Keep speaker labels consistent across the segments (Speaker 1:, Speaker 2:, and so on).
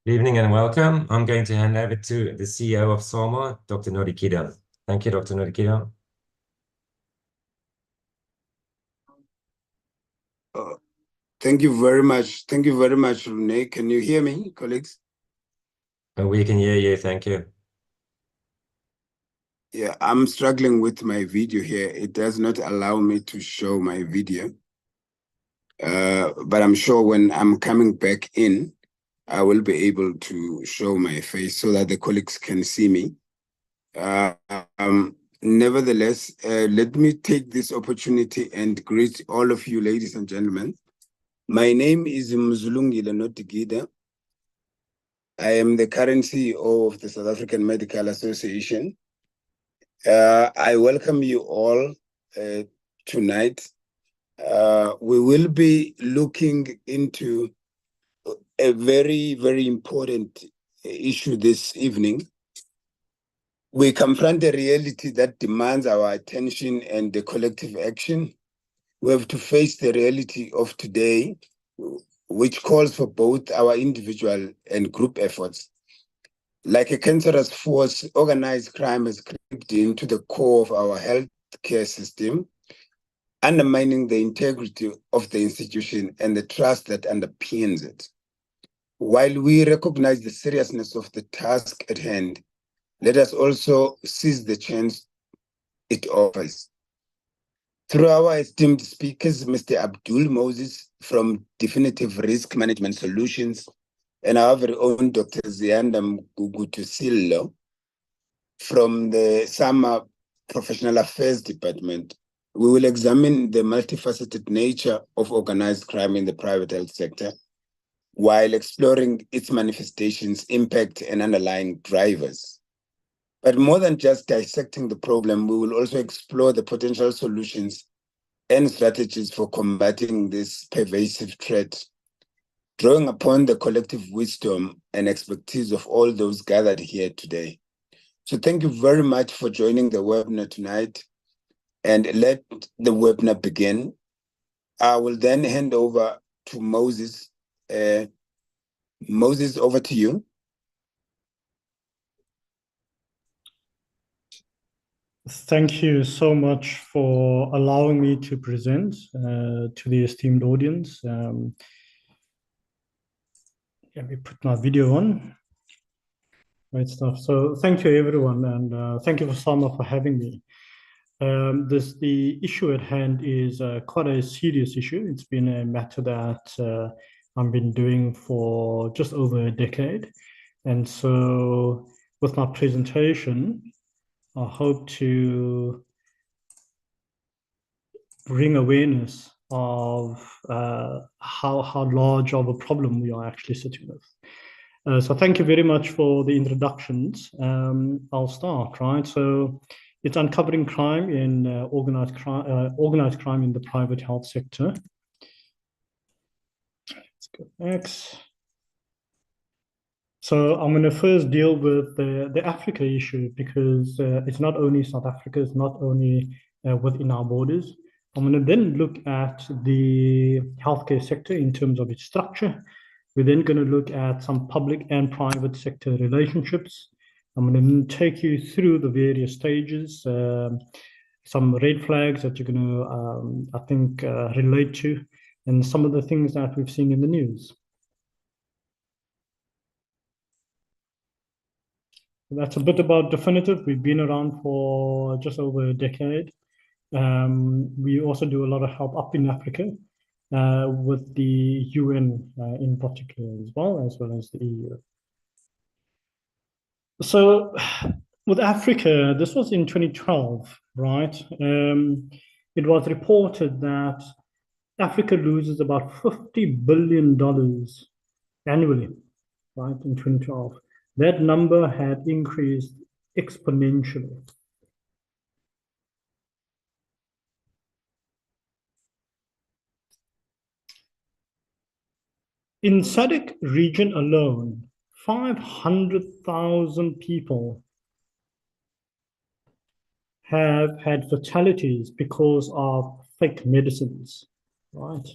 Speaker 1: Good evening and welcome. I'm going to hand over to the CEO of SOMA, Dr. Norikito. Thank you, Dr. Norikito.
Speaker 2: Thank you very much. Thank you very much, Renee. Can you hear me, colleagues?
Speaker 1: We can hear you. Thank you.
Speaker 2: Yeah, I'm struggling with my video here. It does not allow me to show my video. But I'm sure when I'm coming back in, I will be able to show my face so that the colleagues can see me. Nevertheless, let me take this opportunity and greet all of you, ladies and gentlemen. My name is Mzulungile Notigida. I am the current CEO of the South African Medical Association. I welcome you all tonight. We will be looking into a very, very important issue this evening. We confront a reality that demands our attention and the collective action. We have to face the reality of today, which calls for both our individual and group efforts. Like a cancerous force, organized crime has crept into the core of our healthcare system, undermining the integrity of the institution and the trust that underpins it. While we recognize the seriousness of the task at hand, let us also seize the chance it offers. Through our esteemed speakers, Mr. Abdul Moses from Definitive Risk Management Solutions, and our very own Dr. Zianda Mgugutusillo from the SAMA Professional Affairs Department, we will examine the multifaceted nature of organized crime in the private health sector while exploring its manifestations, impact, and underlying drivers. But more than just dissecting the problem, we will also explore the potential solutions and strategies for combating this pervasive threat, drawing upon the collective wisdom and expertise of all those gathered here today. So thank you very much for joining the webinar tonight, and let the webinar begin. I will then hand over to Moses. Moses, over to you.
Speaker 3: Thank you so much for allowing me to present to the esteemed audience. Let me put my video on. Great stuff. So thank you, everyone, and thank you, SAMA, for having me. The issue at hand is quite a serious issue. It's been a matter that I've been doing for just over a decade. And so with my presentation, I hope to bring awareness of how large of a problem we are actually sitting with. So thank you very much for the introductions. I'll start, right? So it's uncovering crime in organized crime in the private health sector. Let's go next. So I'm going to first deal with the Africa issue, because it's not only South Africa, it's not only within our borders. I'm going to then look at the healthcare sector in terms of its structure. We're then going to look at some public and private sector relationships. I'm going to take you through the various stages, some red flags that you're going to, I think, relate to, and some of the things that we've seen in the news. That's a bit about Definitive. We've been around for just over a decade. We also do a lot of help up in Africa with the UN in particular as well as the EU. So with Africa, this was in 2012, right? It was reported that Africa loses about $50 billion annually, right, in 2012. That number had increased exponentially. In SADC region alone, 500,000 people have had fatalities because of fake medicines, right?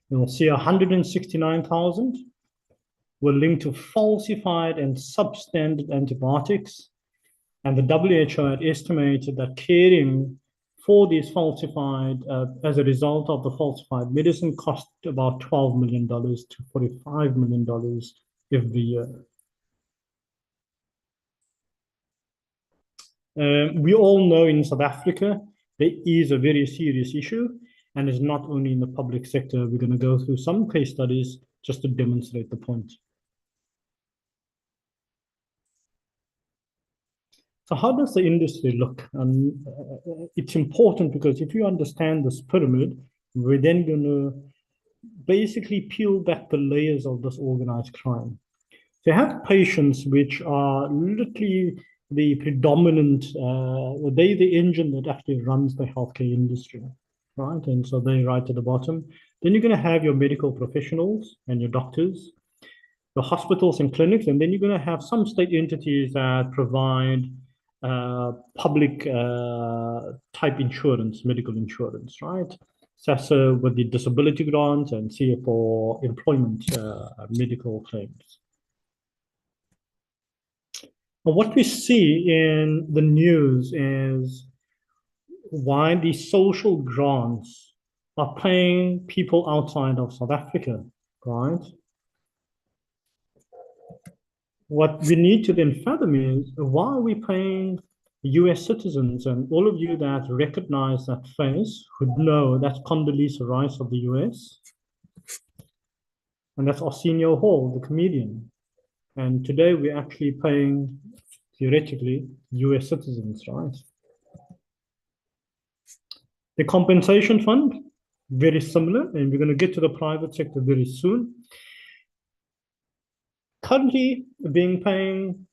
Speaker 3: You'll see 169,000 were linked to falsified and substandard antibiotics. And the WHO had estimated that caring for these falsified, as a result of the falsified medicine, cost about $12 million to $45 million every year. We all know in South Africa, there is a very serious issue, and it's not only in the public sector. We're going to go through some case studies just to demonstrate the point. So how does the industry look? And it's important because if you understand this pyramid, we're then going to basically peel back the layers of this organized crime. So you have patients which are literally the predominant, they're the engine that actually runs the healthcare industry, right? And so they're right at the bottom. Then you're going to have your medical professionals and your doctors, the hospitals and clinics, and then you're going to have some state entities that provide public type insurance, medical insurance, right? SASSA with the disability grants and CA for employment medical claims. But what we see in the news is why these social grants are paying people outside of South Africa, right? What we need to then fathom is, why are we paying US citizens? And all of you that recognize that face would know that's Condoleezza Rice of the US. And that's Arsenio Hall, the comedian. And today we're actually paying, theoretically, US citizens, right? The compensation fund, very similar, and we're going to get to the private sector very soon. Currently being paying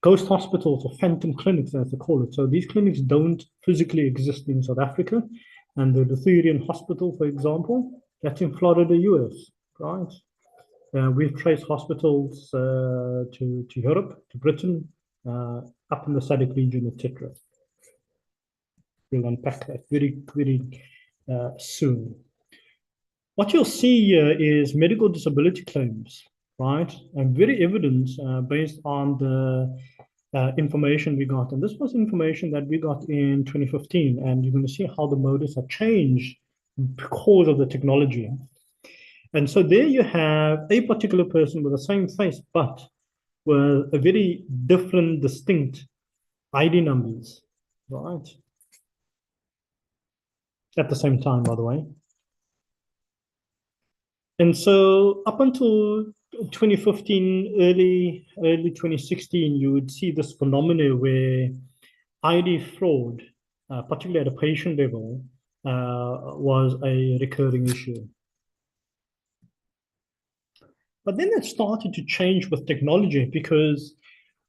Speaker 3: ghost hospitals or phantom clinics, as they call it. So these clinics don't physically exist in South Africa. And the Lutheran Hospital, for example, that's in Florida, US, right? We've traced hospitals to Europe, to Britain, up in the SADC region, etc. We'll unpack that very, very soon. What you'll see here is medical disability claims, right? And very evident based on the information we got. And this was information that we got in 2015. And you're going to see how the motives have changed because of the technology. And so there you have a particular person with the same face, but with a very different, distinct ID numbers, right? At the same time, by the way. And so up until 2015, early 2016, you would see this phenomenon where ID fraud, particularly at a patient level, was a recurring issue. But then it started to change with technology, because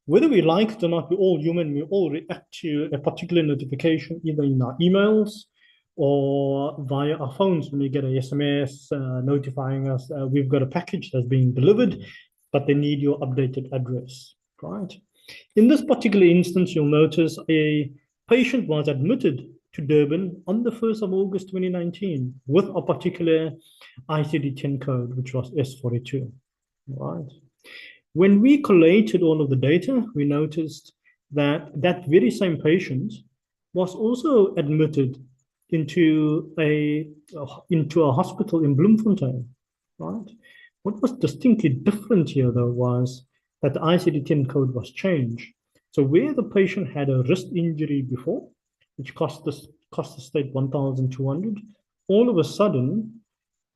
Speaker 3: whether we like it or not, we're all human. We all react to a particular notification, either in our emails or via our phones when we get an SMS notifying us we've got a package that's being delivered, but they need your updated address, right? In this particular instance, you'll notice a patient was admitted to Durban on the 1st of August 2019 with a particular ICD-10 code, which was S42, right? When we collated all of the data, we noticed that that very same patient was also admitted into a hospital in Bloemfontein, right? What was distinctly different here, though, was that the ICD-10 code was changed. So where the patient had a wrist injury before, which cost the state 1,200, all of a sudden,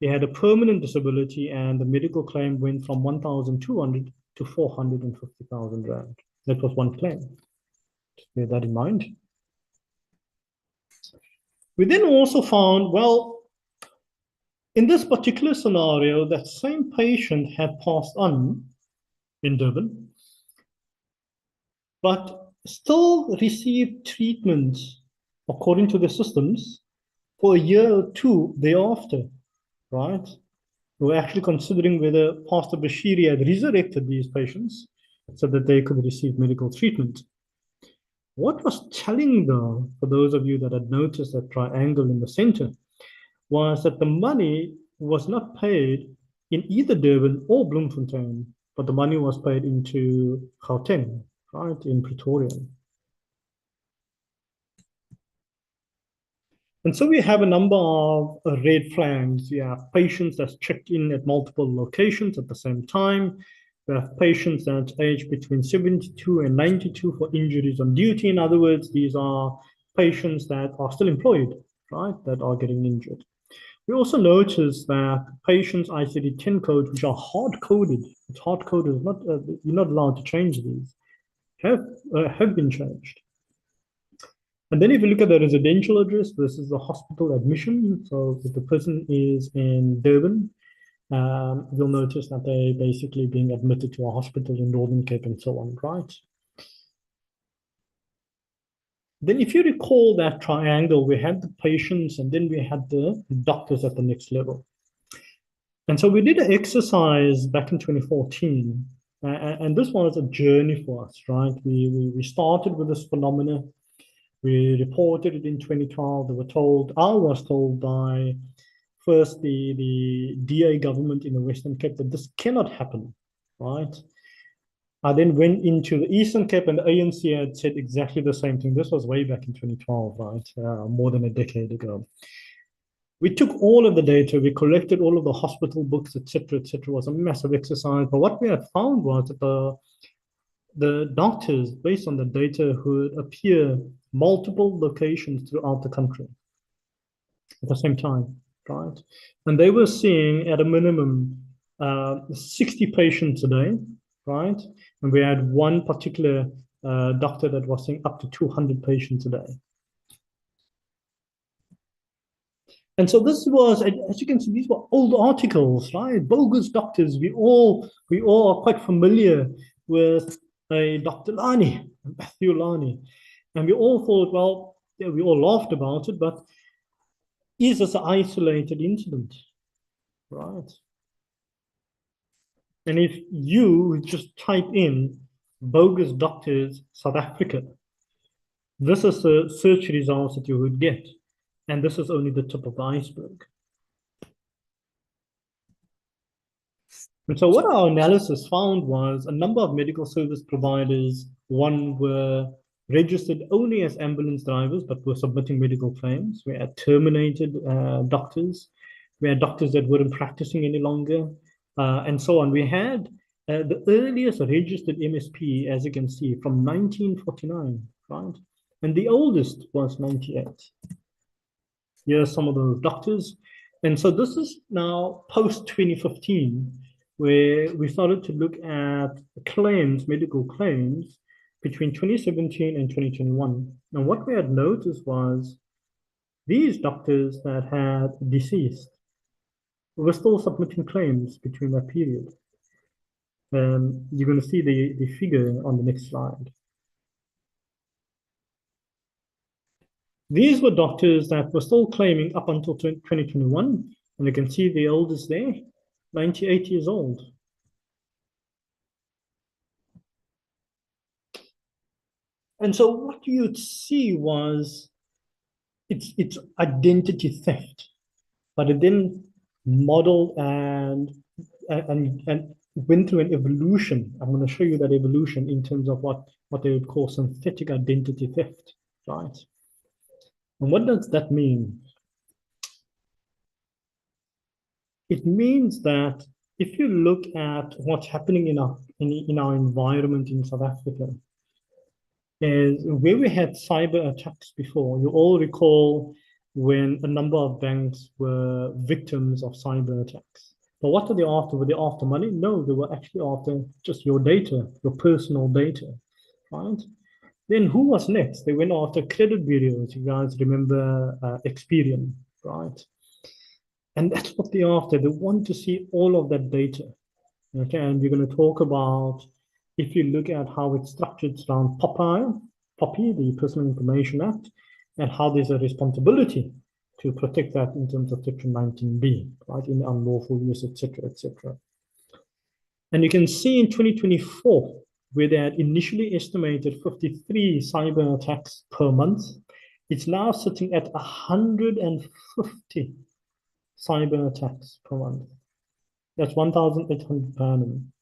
Speaker 3: they had a permanent disability, and the medical claim went from 1,200 to 450,000 rand. That was one claim. Just bear that in mind. We then also found, well, in this particular scenario, that same patient had passed on in Durban, but still received treatment according to the systems for a year or two thereafter, right? We're actually considering whether Pastor Bashiri had resurrected these patients so that they could receive medical treatment. What was telling, though, for those of you that had noticed that triangle in the center, was that the money was not paid in either Durban or Bloemfontein, but the money was paid into Gauteng, right, in Pretoria. And so we have a number of red flags. We have patients that's checked in at multiple locations at the same time. We have patients that's aged between 72 and 92 for injuries on duty. In other words, these are patients that are still employed, right, that are getting injured. We also notice that patients' ICD-10 codes, which are hard-coded, it's hard-coded, not, you're not allowed to change these, have been changed. And then if you look at the residential address versus the hospital admission, so if the person is in Durban, you'll notice that they're basically being admitted to a hospital in Northern Cape and so on, right? Then if you recall that triangle, we had the patients and then we had the doctors at the next level. And so we did an exercise back in 2014, and this was a journey for us, right? We started with this phenomena. We reported it in 2012. I was told by first the DA government in the Western Cape that this cannot happen, right? I then went into the Eastern Cape and the ANC had said exactly the same thing. This was way back in 2012, right? More than a decade ago. We took all of the data, we collected all of the hospital books, etc., etc. It was a massive exercise. But what we had found was that the doctors, based on the data, would appear multiple locations throughout the country at the same time, right? And they were seeing at a minimum 60 patients a day, right? And we had one particular doctor that was seeing up to 200 patients a day. And so this was, as you can see, these were old articles, right? Bogus doctors. We all are quite familiar with Dr. Lani, Matthew Lani. And we all thought, well, yeah, we all laughed about it, but is this an isolated incident, right? And if you just type in bogus doctors South Africa, this is the search results that you would get. And this is only the tip of the iceberg. And so what our analysis found was a number of medical service providers, one were registered only as ambulance drivers, but were submitting medical claims. We had terminated doctors. We had doctors that weren't practicing any longer, and so on. We had the earliest registered MSP, as you can see, from 1949, right? And the oldest was 98. Here are some of those doctors. And so this is now post 2015, where we started to look at claims, medical claims, between 2017 and 2021. And what we had noticed was these doctors that had deceased were still submitting claims between that period. You're going to see the figure on the next slide. These were doctors that were still claiming up until 2021, and you can see the oldest there, 98 years old. And so what you'd see was it's identity theft, but it then modeled and went through an evolution. I'm going to show you that evolution in terms of what they would call synthetic identity theft, right? And what does that mean? It means that if you look at what's happening in our environment in South Africa, is where we had cyber attacks before. You all recall when a number of banks were victims of cyber attacks. But what were they after? Were they after money? No, they were actually after just your data, your personal data, right? Then who was next? They went after credit bureaus. You guys remember Experian, right? And that's what they're after. They want to see all of that data. Okay, and we're going to talk about, if you look at how it's structured around POPI, the Personal Information Act, and how there's a responsibility to protect that in terms of Section 19B, right, in unlawful use, etc., etc. And you can see in 2024, where they had initially estimated 53 cyber attacks per month, it's now sitting at 150 cyber attacks per month. That's 1,800 per annum,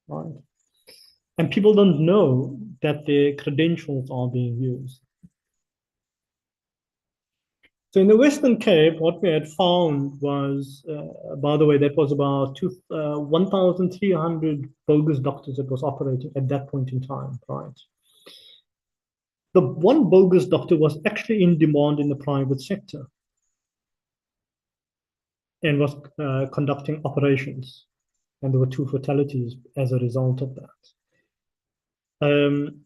Speaker 3: right? And people don't know that their credentials are being used. So in the Western Cape, what we had found was, by the way, that was about 1,300 bogus doctors that was operating at that point in time, right? The one bogus doctor was actually in demand in the private sector and was conducting operations. And there were 2 fatalities as a result of that.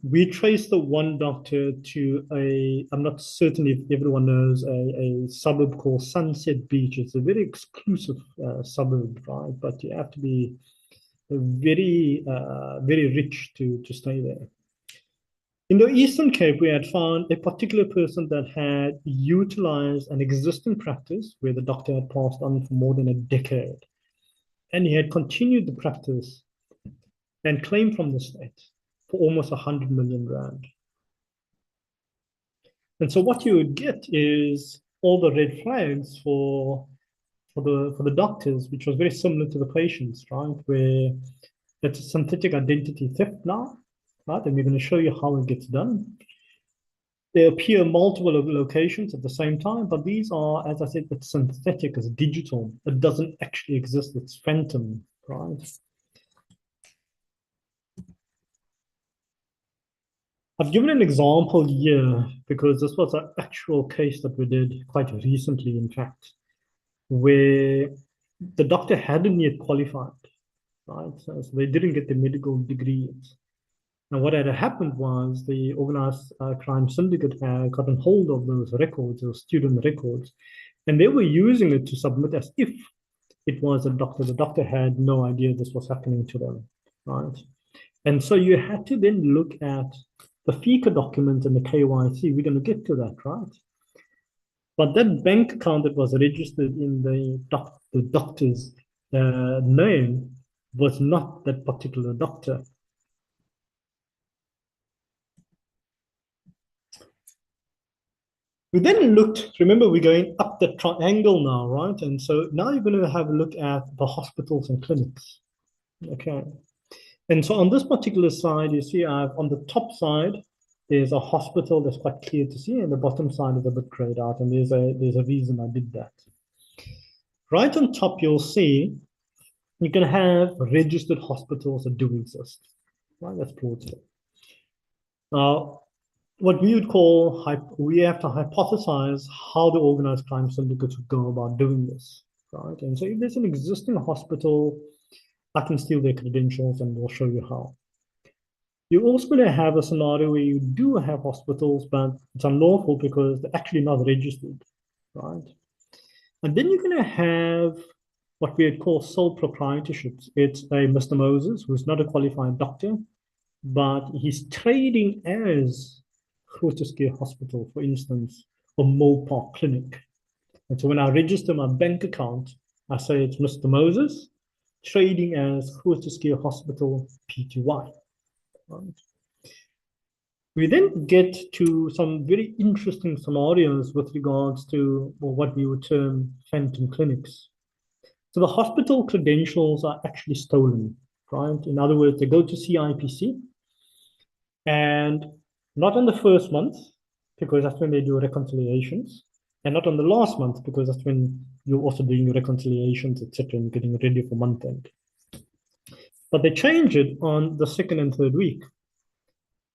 Speaker 3: We traced the one doctor to I'm not certain if everyone knows, a suburb called Sunset Beach. It's a very exclusive suburb, right? But you have to be very, very rich to stay there. In the Eastern Cape, we had found a particular person that had utilized an existing practice where the doctor had passed on for more than a decade. And he had continued the practice and claimed from the state for almost 100 million rand. And so what you would get is all the red flags for the doctors, which was very similar to the patients, right? Where it's synthetic identity theft now, right? And we're going to show you how it gets done. They appear multiple locations at the same time, but these are, as I said, it's synthetic, it's digital. It doesn't actually exist, it's phantom, right? I've given an example here because this was an actual case that we did quite recently, in fact, where the doctor hadn't yet qualified, right? So they didn't get the medical degree yet. And what had happened was the organized crime syndicate had gotten hold of those records, those student records, and they were using it to submit as if it was a doctor. The doctor had no idea this was happening to them, right? And so you had to then look at the FICA documents and the KYC. We're going to get to that, right? But that bank account that was registered in the doctor's name was not that particular doctor. We then looked, remember we're going up the triangle now, right? And so now you're going to have a look at the hospitals and clinics, okay? And so on this particular side, you see I've on the top side, there's a hospital that's quite clear to see, and the bottom side is a bit grayed out, and there's a reason I did that. Right on top, you'll see you can have registered hospitals that do exist, right? That's plausible. Now, what we would call, we have to hypothesize how the organized crime syndicates would go about doing this, right? And so if there's an existing hospital, I can steal their credentials and we'll show you how. You're also going to have a scenario where you do have hospitals, but it's unlawful because they're actually not registered, right? And then you're going to have what we would call sole proprietorships. It's a Mr. Moses, who's not a qualified doctor, but he's trading as Groote Schuur Hospital, for instance, or Mole Park Clinic. And so when I register my bank account, I say it's Mr. Moses, trading as Groote Schuur Hospital, Pty. Right. We then get to some very interesting scenarios with regards to what we would term phantom clinics. So the hospital credentials are actually stolen, right? In other words, they go to CIPC and not on the first month, because that's when they do reconciliations, and not on the last month, because that's when you're also doing reconciliations, etc., and getting ready for month end. But they change it on the second and third week.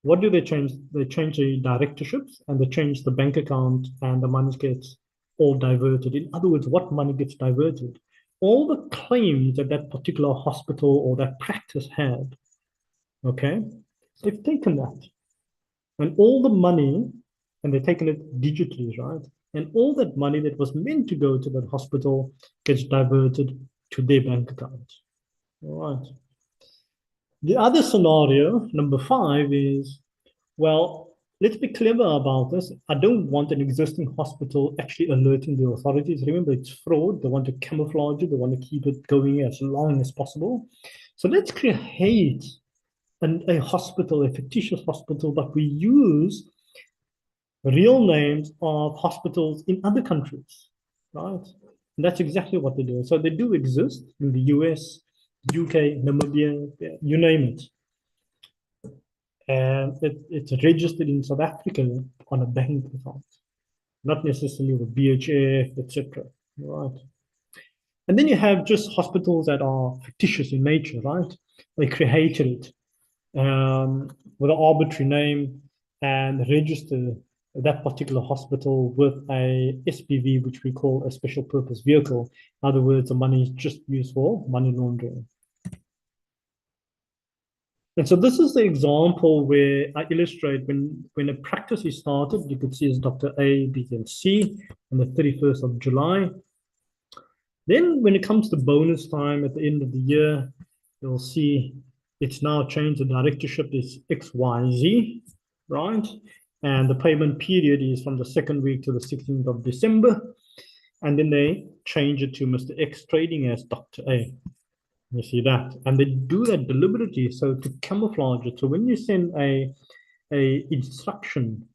Speaker 3: What do they change? They change the directorships and they change the bank account, and the money gets all diverted. In other words, what money gets diverted? All the claims that that particular hospital or that practice had, okay, they've taken that. And all the money, and they've taken it digitally, right? And all that money that was meant to go to that hospital gets diverted to their bank account. All right. The other scenario, number 5, is, well, let's be clever about this. I don't want an existing hospital actually alerting the authorities. Remember, it's fraud. They want to camouflage it. They want to keep it going as long as possible. So let's create a hospital, a fictitious hospital, but we use real names of hospitals in other countries, right? And that's exactly what they do. So they do exist in the US, UK, Namibia, you name it. And it's registered in South Africa on a bank account, not necessarily with BHF, etc. Right. And then you have just hospitals that are fictitious in nature, right? They created it with an arbitrary name and register that particular hospital with a SPV, which we call a special purpose vehicle. In other words, the money is just used for money laundering. And so this is the example where I illustrate when a practice is started, you could see as Dr. A, B, and C on the 31st of July. Then when it comes to bonus time at the end of the year, you'll see it's now changed. The directorship is XYZ, right? And the payment period is from the second week to the 16th of December. And then they change it to Mr. X trading as Dr. A. You see that? And they do that deliberately so to camouflage it. So when you send a instruction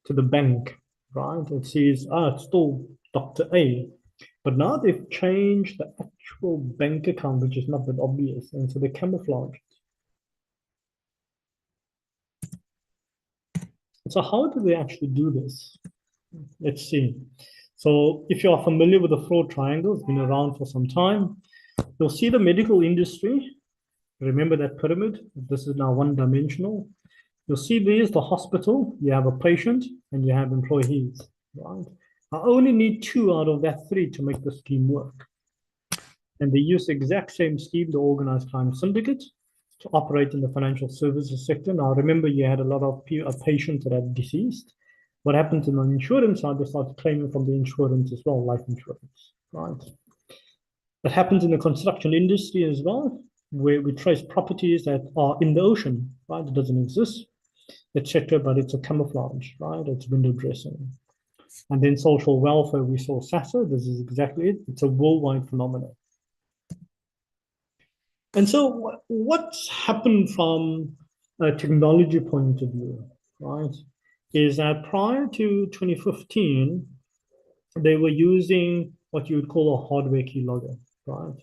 Speaker 3: to the bank, right, it says, it's still Dr. A. But now they've changed the actual bank account, which is not that obvious. And so they camouflage it. So how do they actually do this? Let's see. So if you are familiar with the fraud triangle, it's been around for some time. You'll see the medical industry. Remember that pyramid? This is now one-dimensional. You'll see there's the hospital. You have a patient and you have employees, right? I only need 2 out of that 3 to make the scheme work. And they use the exact same scheme, the organized crime syndicate, to operate in the financial services sector. Now, remember, you had a lot of patients that are deceased. What happens in the insurance side, they start claiming from the insurance as well, life insurance, right? That happens in the construction industry as well, where we trace properties that are in the ocean, right? It doesn't exist, etc., but it's a camouflage, right? It's window dressing. And then social welfare, we saw SASA. This is exactly it. It's a worldwide phenomenon. And so what's happened from a technology point of view, right, is that prior to 2015, they were using what you would call a hardware keylogger, right?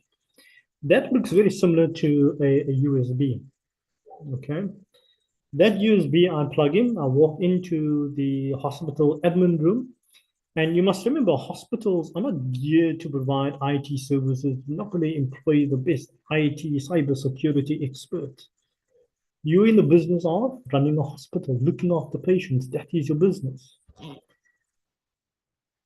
Speaker 3: That looks very similar to a USB, okay? That USB I plug in, I walk into the hospital admin room, and you must remember, hospitals are not geared to provide IT services. You're not going to employ the best IT cybersecurity expert. You're in the business of running a hospital, looking after patients. That is your business.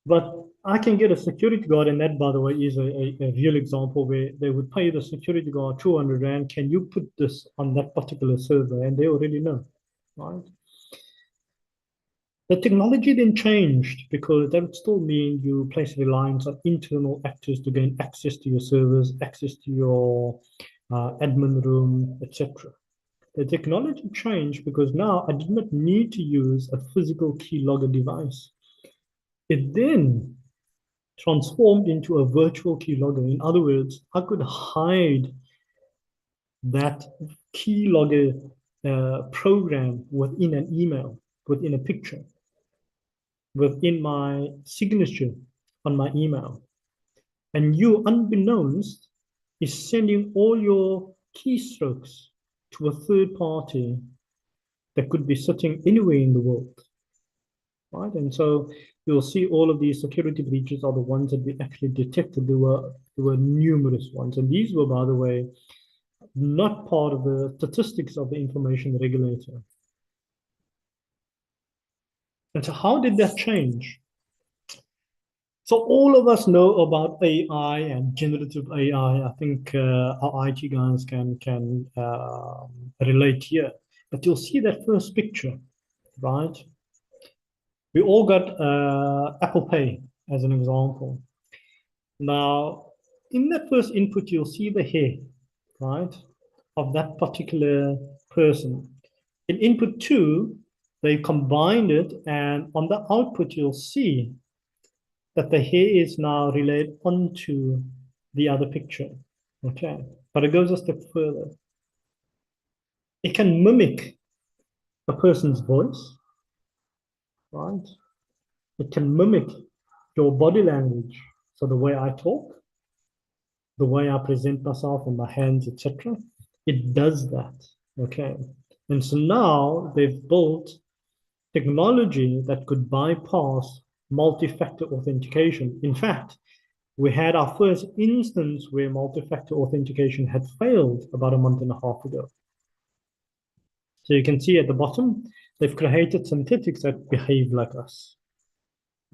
Speaker 3: But I can get a security guard, and that, by the way, is a real example where they would pay the security guard 200 Rand. Can you put this on that particular server? And they already know, right? The technology then changed because that would still mean you place reliance on internal actors to gain access to your servers, access to your admin room, etc. The technology changed because now I did not need to use a physical keylogger device. It then transformed into a virtual keylogger. In other words, I could hide that keylogger program within an email, within a picture, within my signature on my email. And you, unbeknownst, is sending all your keystrokes to a third party that could be sitting anywhere in the world, right? And so you'll see all of these security breaches are the ones that we actually detected. There were numerous ones. And these were, by the way, not part of the statistics of the information regulator. And so how did that change? So all of us know about AI and generative AI. I think our IT guys can relate here. But you'll see that first picture, right? We all got Apple Pay as an example. Now, in that first input, you'll see the hair, right, of that particular person. In input 2, they combined it, and on the output, you'll see that the hair is now relayed onto the other picture, okay? But it goes a step further. It can mimic a person's voice, right? It can mimic your body language. So the way I talk, the way I present myself and my hands, etc., it does that. Okay. And so now they've built technology that could bypass multi-factor authentication. In fact, we had our first instance where multi-factor authentication had failed about a month and a half ago. So you can see at the bottom, they've created synthetics that behave like us.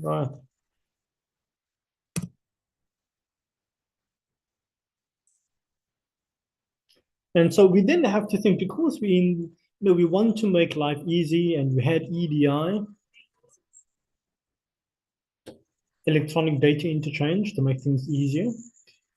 Speaker 3: Right. And so we then have to think, because we want to make life easy, and we had EDI, electronic data interchange, to make things easier.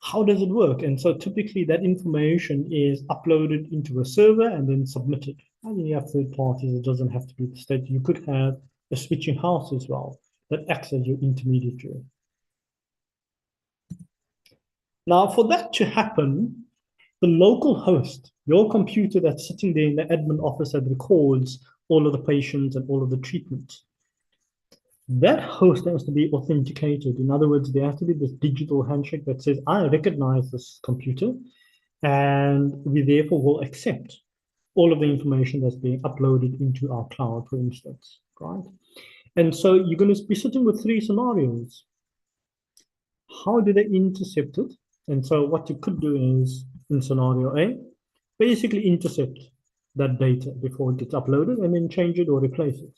Speaker 3: How does it work? And so typically that information is uploaded into a server and then submitted. And you have third parties, it doesn't have to be the state. You could have a switching house as well that acts as your intermediary. Now, for that to happen, the local host, your computer that's sitting there in the admin office that records all of the patients and all of the treatments, that host has to be authenticated. In other words, there has to be this digital handshake that says, I recognize this computer, and we therefore will accept all of the information that's being uploaded into our cloud, for instance, right? And so you're going to be sitting with three scenarios. How do they intercept it? And so what you could do is, in scenario A, basically intercept that data before it gets uploaded and then change it or replace it.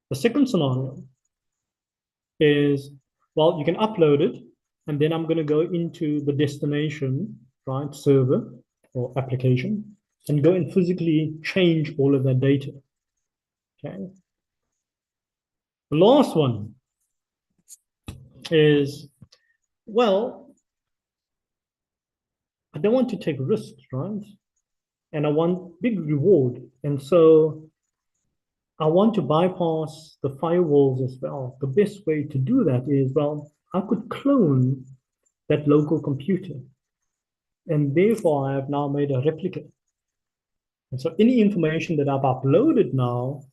Speaker 3: The second scenario is, well, you can upload it, and then I'm going to go into the destination, right, server or application, and go and physically change all of that data. Okay. The last one is, well, I don't want to take risks, right? And I want big reward. And so I want to bypass the firewalls as well. The best way to do that is, well, I could clone that local computer. And therefore, I have now made a replica. And so any information that I've uploaded now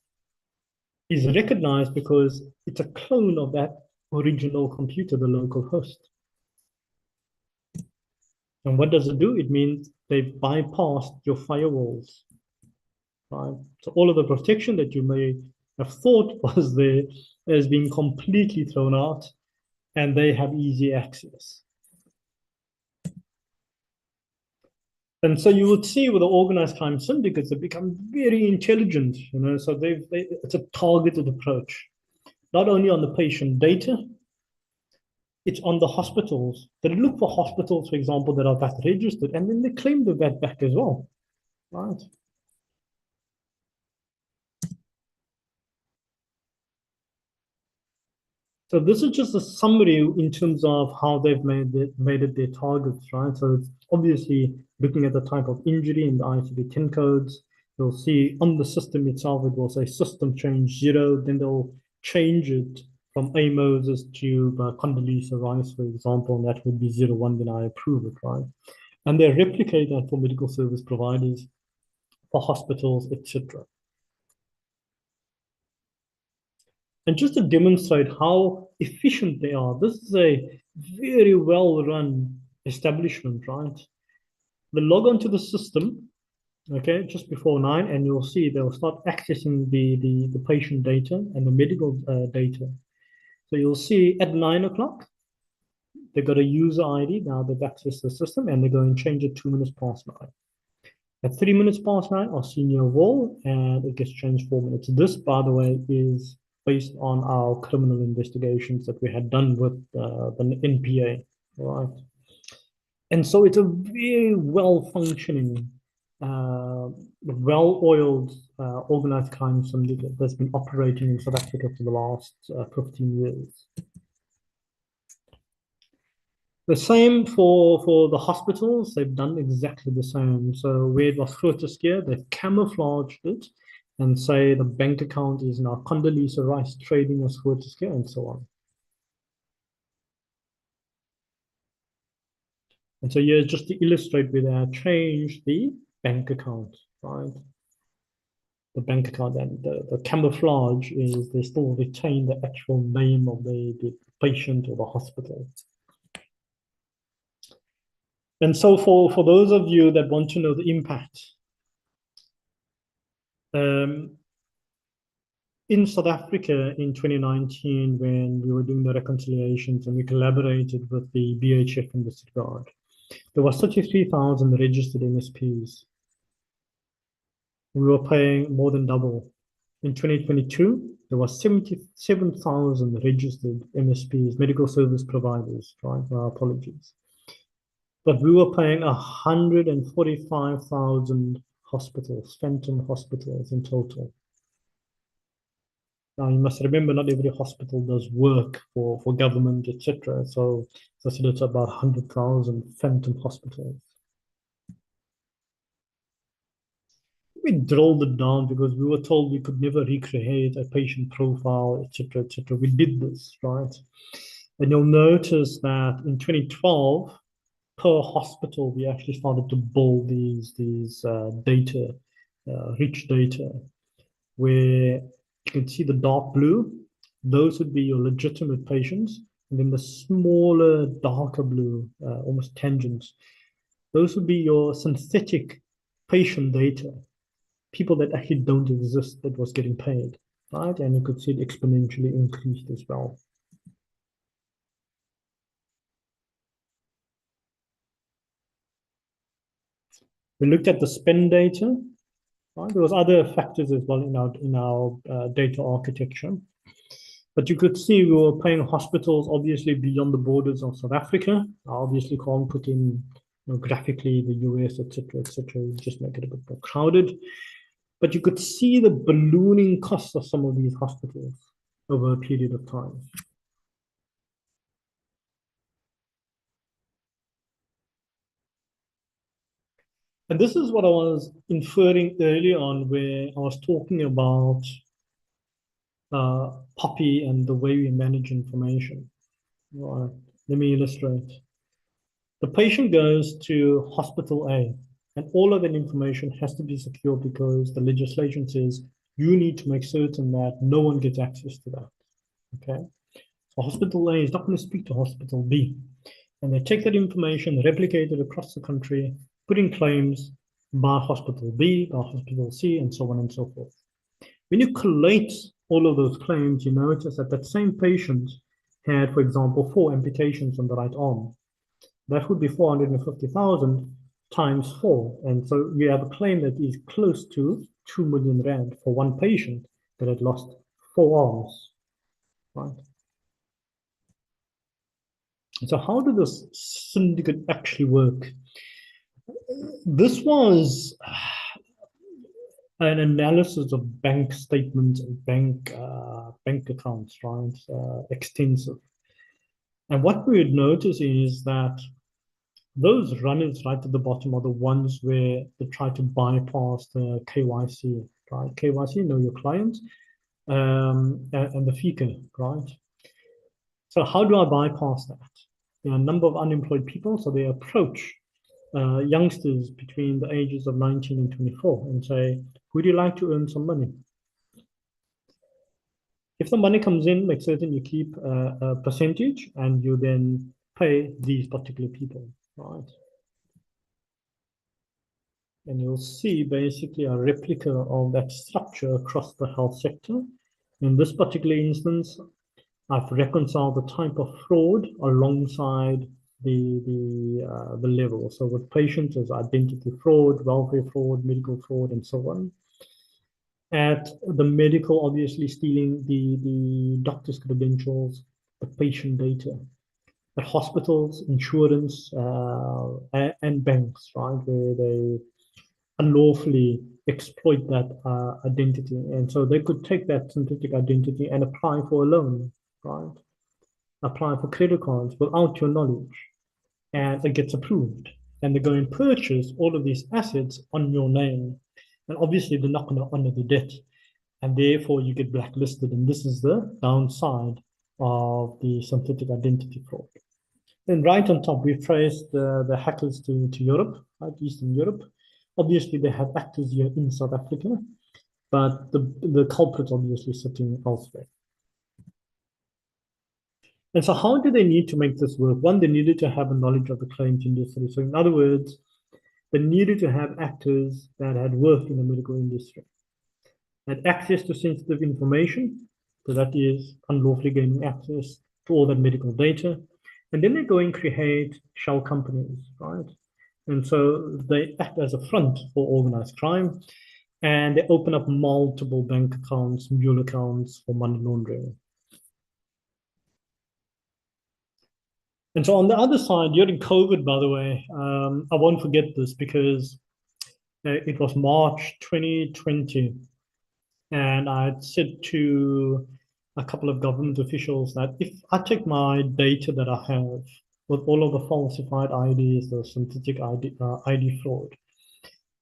Speaker 3: is recognized because it's a clone of that original computer, the local host. And what does it do? It means they've bypassed your firewalls. Right? So all of the protection that you may have thought was there has been completely thrown out, and they have easy access. And so you would see with the organized crime syndicates, they become very intelligent, so it's a targeted approach, not only on the patient data, it's on the hospitals. They look for hospitals, for example, that are VAT registered, and then they claim the VAT back as well, right? So this is just a summary in terms of how they've made it their targets, right? So it's obviously looking at the type of injury in the ICD-10 codes. You'll see on the system itself, it will say system change 0, then they'll change it from A. Moses to Condoleezza Rice, for example, and that would be 01, then I approve it, right? And they replicate that for medical service providers, for hospitals, etc. And just to demonstrate how efficient they are, this is a very well-run establishment, right? They log on to the system, okay, just before 9, and you'll see they'll start accessing the patient data and the medical data. So you'll see at 9 o'clock, they've got a user ID. Now they've accessed the system, and they go and change it 2 minutes past 9. At 3 minutes past 9, our senior wall, and it gets changed 4 minutes. This, by the way, is based on our criminal investigations that we had done with the NPA, right? And so it's a very well-functioning, well-oiled, organized crime syndicate that's been operating in South Africa for the last 15 years. The same for the hospitals, they've done exactly the same. So where it was Grooteskier, they've camouflaged it and say the bank account is now Condoleezza Rice trading as Grooteskier and so on. And so here, just to illustrate where they have changed the bank account, right? the bank account, and the camouflage is they still retain the actual name of the patient or the hospital. And so for those of you that want to know the impact, in South Africa in 2019, when we were doing the reconciliations and we collaborated with the BHF in this regard, there was 33,000 registered MSPs. We were paying more than double. In 2022, there was 77,000 registered MSPs, medical service providers, right? My apologies. But we were paying 145,000 hospitals, phantom hospitals in total. Now, you must remember, not every hospital does work for government, etc. So I said it's about 100,000 phantom hospitals. We drilled it down because we were told we could never recreate a patient profile, etc., etc. We did this, right? And you'll notice that in 2012, per hospital, we actually started to build these data, rich data, where you can see the dark blue. Those would be your legitimate patients. And then the smaller, darker blue, almost tangents, those would be your synthetic patient data, people that actually don't exist that was getting paid, right? And you could see it exponentially increased as well. We looked at the spend data, right? There was other factors as well in our data architecture. But you could see we were paying hospitals obviously beyond the borders of South Africa. I obviously can't put in graphically the US, etc., just make it a bit more crowded. But you could see the ballooning costs of some of these hospitals over a period of time. And this is what I was inferring early on, where I was talking about POPI and the way we manage information. Right. Let me illustrate. The patient goes to hospital A, and all of that information has to be secure because the legislation says you need to make certain that no one gets access to that. Okay. So hospital A is not going to speak to hospital B. And they take that information, replicate it across the country, put in claims by hospital B, by hospital C, and so on and so forth. When you collate all of those claims, you notice that that same patient had, for example, 4 amputations on the right arm. That would be 450,000 times 4. And so you have a claim that is close to 2 million rand for one patient that had lost 4 arms, right? So how did this syndicate actually work? This was an analysis of bank statements and bank accounts, right? Extensive. And what we would notice is that those runners right at the bottom are the ones where they try to bypass the KYC, right? KYC, know your client, and the FICA, right? So how do I bypass that? There are a number of unemployed people, so they approach youngsters between the ages of 19 and 24 and say, would you like to earn some money? If the money comes in, make certain you keep a percentage and you then pay these particular people, right? And you'll see basically a replica of that structure across the health sector. In this particular instance, I've reconciled the type of fraud alongside the level. So with patients, there's identity fraud, welfare fraud, medical fraud, and so on. At the medical, obviously stealing the doctor's credentials, the patient data. At hospitals, insurance, and banks, right, where they unlawfully exploit that identity. And so they could take that synthetic identity and apply for a loan, right? Apply for credit cards without your knowledge. And it gets approved. And they go and purchase all of these assets on your name. And obviously, they're not going to honor the debt. And therefore, you get blacklisted. And this is the downside of the synthetic identity fraud. Then right on top, we traced the hackers to Europe, right, Eastern Europe. Obviously, they have actors here in South Africa. but the culprit's obviously sitting elsewhere. And so how do they need to make this work? One, they needed to have a knowledge of the claims industry. So in other words, they needed to have actors that had worked in the medical industry, had access to sensitive information, so that is unlawfully gaining access to all that medical data. And then they go and create shell companies, right? And so they act as a front for organized crime, and they open up multiple bank accounts, mule accounts for money laundering. And so on the other side, during COVID, by the way, I won't forget this because it was March 2020. And I had said to a couple of government officials that if I take my data that I have with all of the falsified IDs, the synthetic ID fraud,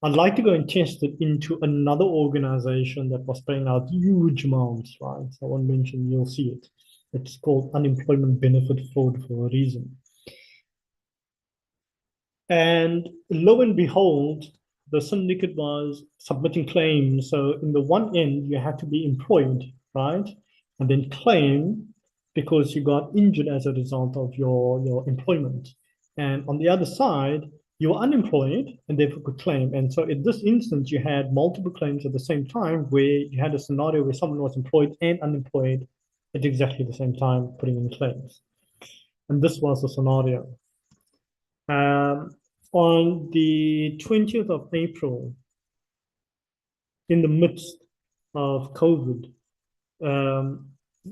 Speaker 3: I'd like to go and test it into another organization that was paying out huge amounts, right? So I won't mention, you'll see it. It's called unemployment benefit fraud for a reason. And lo and behold, the syndicate was submitting claims. So in the one end, you had to be employed, right? And then claim because you got injured as a result of your employment. And on the other side, you were unemployed and therefore could claim. And so in this instance, you had multiple claims at the same time where you had a scenario where someone was employed and unemployed at exactly the same time putting in claims. And this was the scenario. On the 20th of April, in the midst of COVID,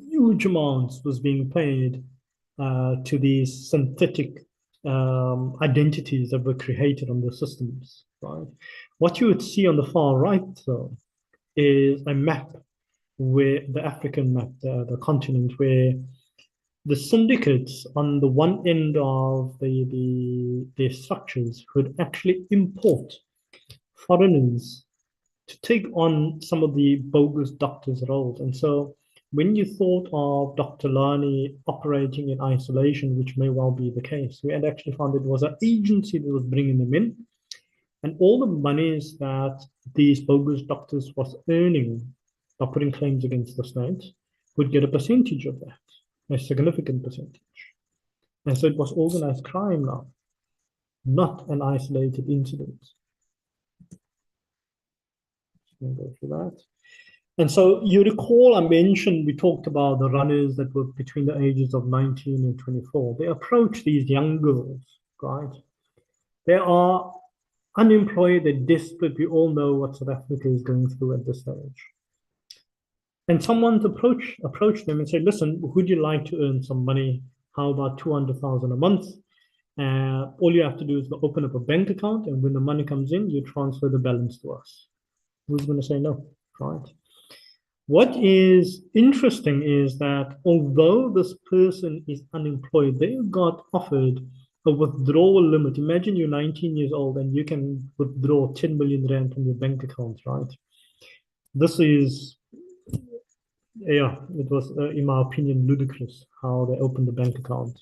Speaker 3: huge amounts was being paid to these synthetic identities that were created on the systems, right? What you would see on the far right, though, is a map where the African map, the continent, where the syndicates on the one end of their structures would actually import foreigners to take on some of the bogus doctors' roles. And so when you thought of Dr. Lani operating in isolation, which may well be the case, we had actually found it was an agency that was bringing them in. And all the monies that these bogus doctors was earning by putting claims against the state would get a percentage of that, a significant percentage. And so it was organized crime now, not an isolated incident. Go through that. And so you recall I mentioned, we talked about the runners that were between the ages of 19 and 24. They approach these young girls, right? They are unemployed, they're desperate. We all know what South Africa is going through at this stage. And someone's approach them and say, listen, would you like to earn some money? How about 200,000 a month? All you have to do is open up a bank account, and when the money comes in, you transfer the balance to us. Who's going to say no, right? What is interesting is that although this person is unemployed, they got offered a withdrawal limit. Imagine you're 19 years old and you can withdraw 10 million rand from your bank account, right? This is, yeah, it was, in my opinion, ludicrous how they opened the bank account.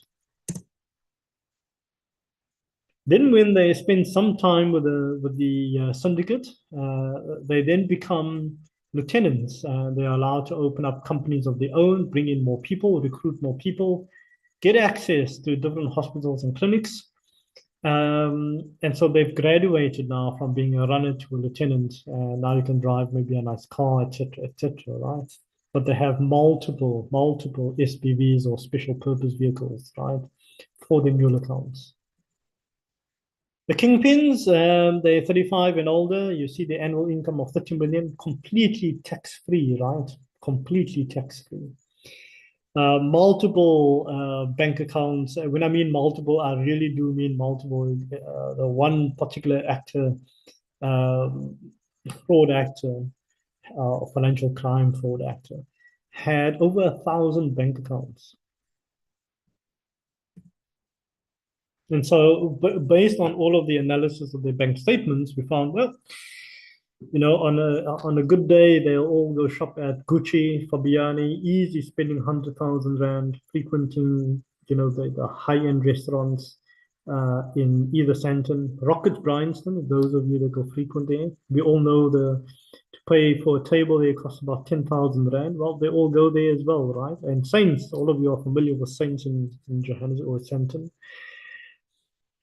Speaker 3: Then when they spend some time with the syndicate, they then become lieutenants. They are allowed to open up companies of their own, bring in more people, recruit more people, get access to different hospitals and clinics. And so they've graduated now from being a runner to a lieutenant. Now you can drive maybe a nice car, etc., right? But they have multiple SPVs or special purpose vehicles, right, for their mule accounts. The kingpins, they're 35 and older. You see the annual income of 30 million, completely tax-free, right? Completely tax-free. Multiple bank accounts. When I mean multiple, I really do mean multiple. The one particular actor, fraud actor, financial crime fraud actor, had over 1,000 bank accounts. And so based on all of the analysis of their bank statements, we found, well, you know, on a good day, they'll all go shop at Gucci, Fabiani, easy spending 100,000 Rand, frequenting, you know, the high-end restaurants in either Sandton, Rockets, Bryanston, those of you that go frequent there. We all know to pay for a table there costs about 10,000 Rand. Well, they all go there as well, right? And Saints, all of you are familiar with Saints in Johannesburg or Sandton.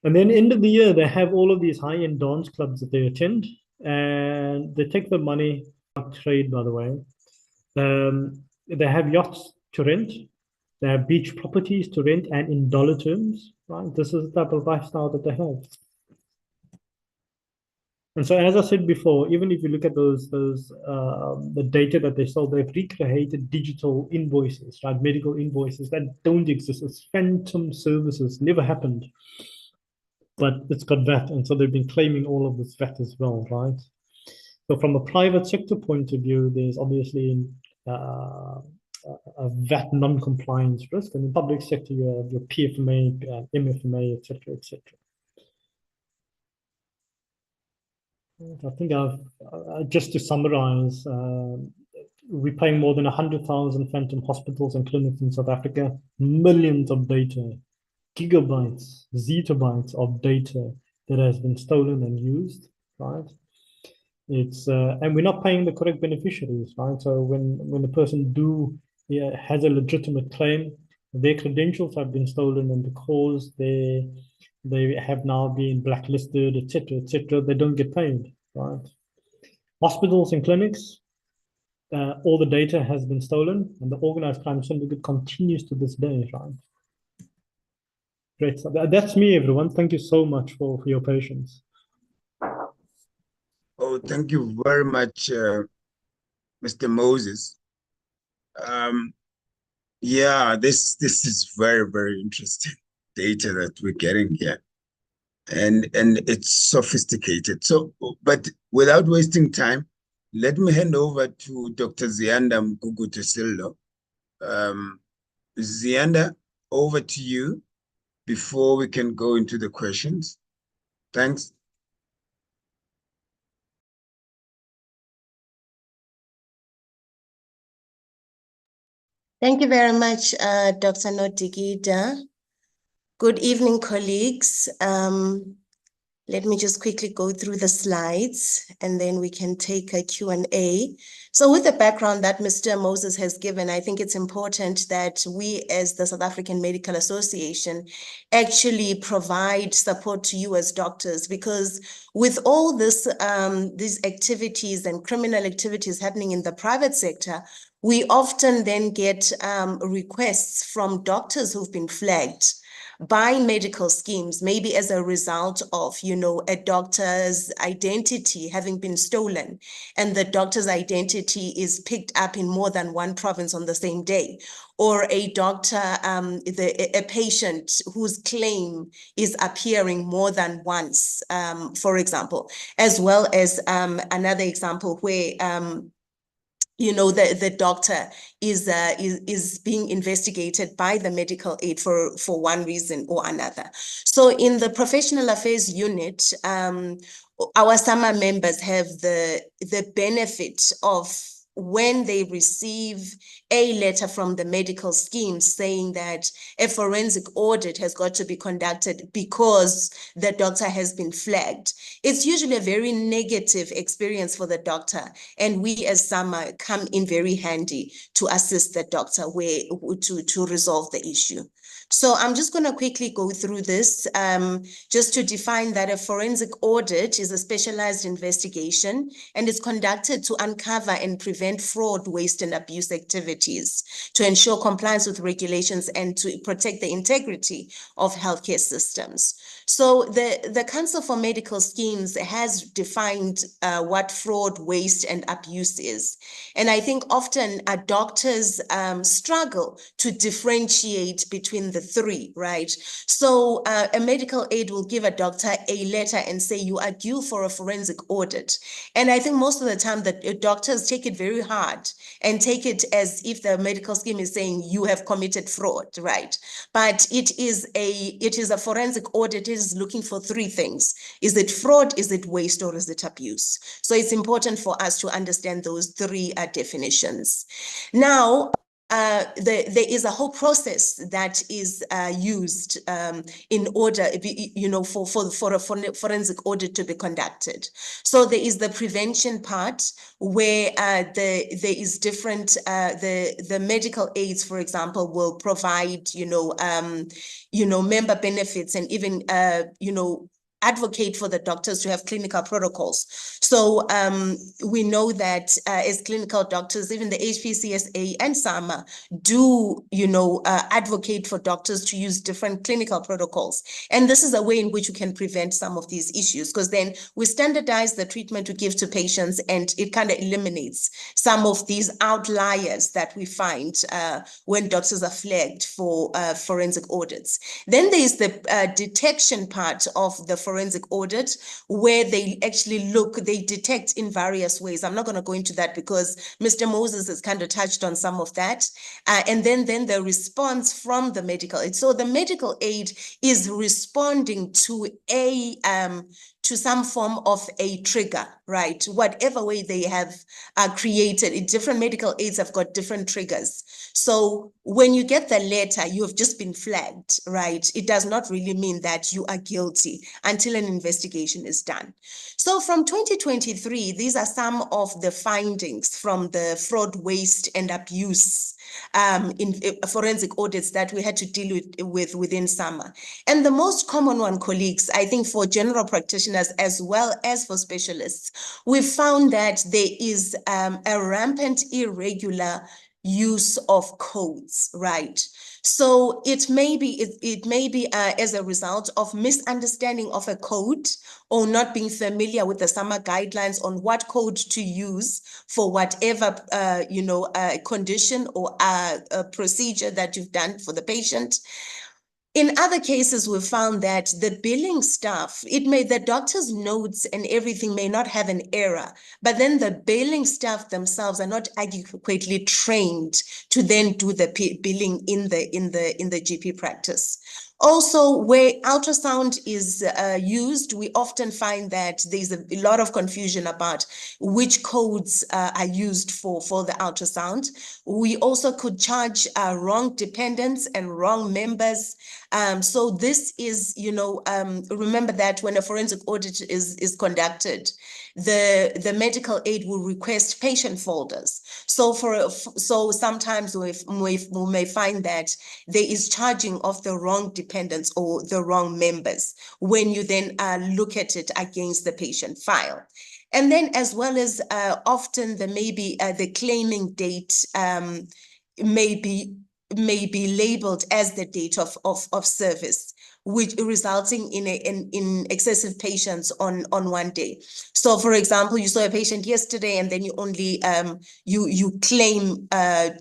Speaker 3: And then end of the year, they have all of these high-end dance clubs that they attend, and they take the money, trade, by the way. They have yachts to rent. They have beach properties to rent, and in dollar terms, right? This is the type of lifestyle that they have. And so, as I said before, even if you look at the data that they sold, they've recreated digital invoices, right? Medical invoices that don't exist. It's phantom services, never happened. But it's got VAT, and so they've been claiming all of this VAT as well, right? So from a private sector point of view, there's obviously a VAT non-compliance risk, and in public sector, you have your PFMA, MFMA, etc., etc. I think just to summarize, we're paying more than 100,000 phantom hospitals and clinics in South Africa, millions of data, gigabytes, zettabytes of data that has been stolen and used, right? It's and we're not paying the correct beneficiaries, right? So when the person has a legitimate claim, their credentials have been stolen, and because they have now been blacklisted, etc., they don't get paid, right? Hospitals and clinics, all the data has been stolen, and the organized crime syndicate continues to this day, right? Great. So that's me, everyone. Thank you so much for your patience.
Speaker 2: Oh, thank you very much, Mr. Moses. Yeah, this is very, very interesting data that we're getting here. And it's sophisticated. So, but without wasting time, let me hand over to Dr. Ziyanda Mgugutusillo. Ziyanda, over to you before we can go into the questions. Thanks.
Speaker 4: Thank you very much, Dr. Nodigida. Good evening, colleagues. Let me just quickly go through the slides, and then we can take a Q&A. So with the background that Mr. Moses has given, I think it's important that we as the South African Medical Association actually provide support to you as doctors, because with all this, these activities and criminal activities happening in the private sector, we often then get requests from doctors who've been flagged by medical schemes, maybe as a result of, a doctor's identity having been stolen, and the doctor's identity is picked up in more than one province on the same day, or a doctor, a patient whose claim is appearing more than once, for example, as well as another example where the doctor is being investigated by the medical aid for one reason or another. So in the professional affairs unit, our SAMA members have the benefit of, when they receive a letter from the medical scheme saying that a forensic audit has got to be conducted because the doctor has been flagged, it's usually a very negative experience for the doctor. And we as SAMA come in very handy to assist the doctor to resolve the issue. So I'm just going to quickly go through this just to define that a forensic audit is a specialized investigation, and it's conducted to uncover and prevent fraud, waste, and abuse activities, to ensure compliance with regulations, and to protect the integrity of healthcare systems. So the Council for Medical Schemes has defined what fraud, waste, and abuse is. And I think often doctors struggle to differentiate between the three, right? So a medical aid will give a doctor a letter and say, you are due for a forensic audit. And I think most of the time that doctors take it very hard and take it as if the medical scheme is saying you have committed fraud, right? But it is a forensic audit. It is looking for three things. Is it fraud, is it waste, or is it abuse? So it's important for us to understand those three definitions. Now, there is a whole process that is used in order, for a forensic audit to be conducted. So there is the prevention part where there is different, the medical aids, for example, will provide, member benefits and even, advocate for the doctors to have clinical protocols. So we know that as clinical doctors, even the HPCSA and SAMA do, advocate for doctors to use different clinical protocols. And this is a way in which we can prevent some of these issues, because then we standardize the treatment we give to patients, and it kind of eliminates some of these outliers that we find when doctors are flagged for forensic audits. Then there is the detection part of the forensic audit, where they actually they detect in various ways. I'm not going to go into that because Mr. Moses has kind of touched on some of that. And then the response from the medical aid. So the medical aid is responding to some form of a trigger, right? Whatever way they have created, different medical aids have got different triggers. So when you get the letter, you have just been flagged, right? It does not really mean that you are guilty until an investigation is done. So from 2023, these are some of the findings from the fraud, waste, and abuse in forensic audits that we had to deal with within SAMA. And the most common one, colleagues, I think for general practitioners as well as for specialists, we found that there is a rampant irregular use of codes, right? So it may be as a result of misunderstanding of a code, or not being familiar with the SAMA guidelines on what code to use for whatever condition or a procedure that you've done for the patient. In other cases, we found that the billing staff, the doctor's notes and everything may not have an error, but then the billing staff themselves are not adequately trained to then do the billing in the GP practice. Also, where ultrasound is used, we often find that there's a lot of confusion about which codes are used for the ultrasound. We also could charge wrong dependents and wrong members. So this is, remember that when a forensic audit is conducted, the medical aid will request patient folders. So sometimes we may find that there is charging of the wrong dependents or the wrong members when you then look at it against the patient file. And then as well as often there may be the claiming date may be labeled as the date of service, which resulting in excessive patients on one day. So for example, you saw a patient yesterday and then you only you claim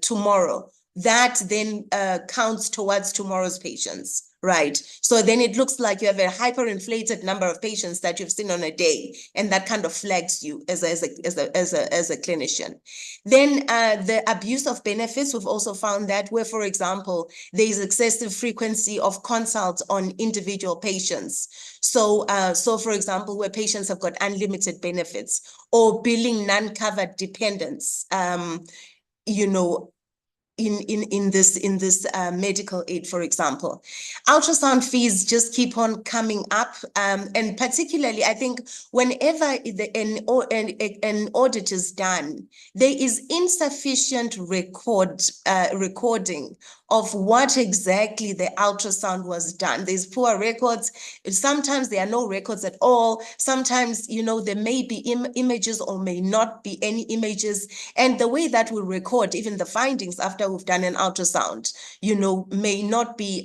Speaker 4: tomorrow. That then counts towards tomorrow's patients, right? So then it looks like you have a hyperinflated number of patients that you've seen on a day, and that kind of flags you as a clinician. Then the abuse of benefits, we've also found that where, for example, there is excessive frequency of consults on individual patients. So for example, where patients have got unlimited benefits or billing non-covered dependents, in this medical aid, for example. Ultrasound fees just keep on coming up, and particularly I think whenever an audit is done, there is insufficient recording of what exactly the ultrasound was done. There's poor records. Sometimes there are no records at all. Sometimes, there may be images or may not be any images. And the way that we record even the findings after we've done an ultrasound, may not be,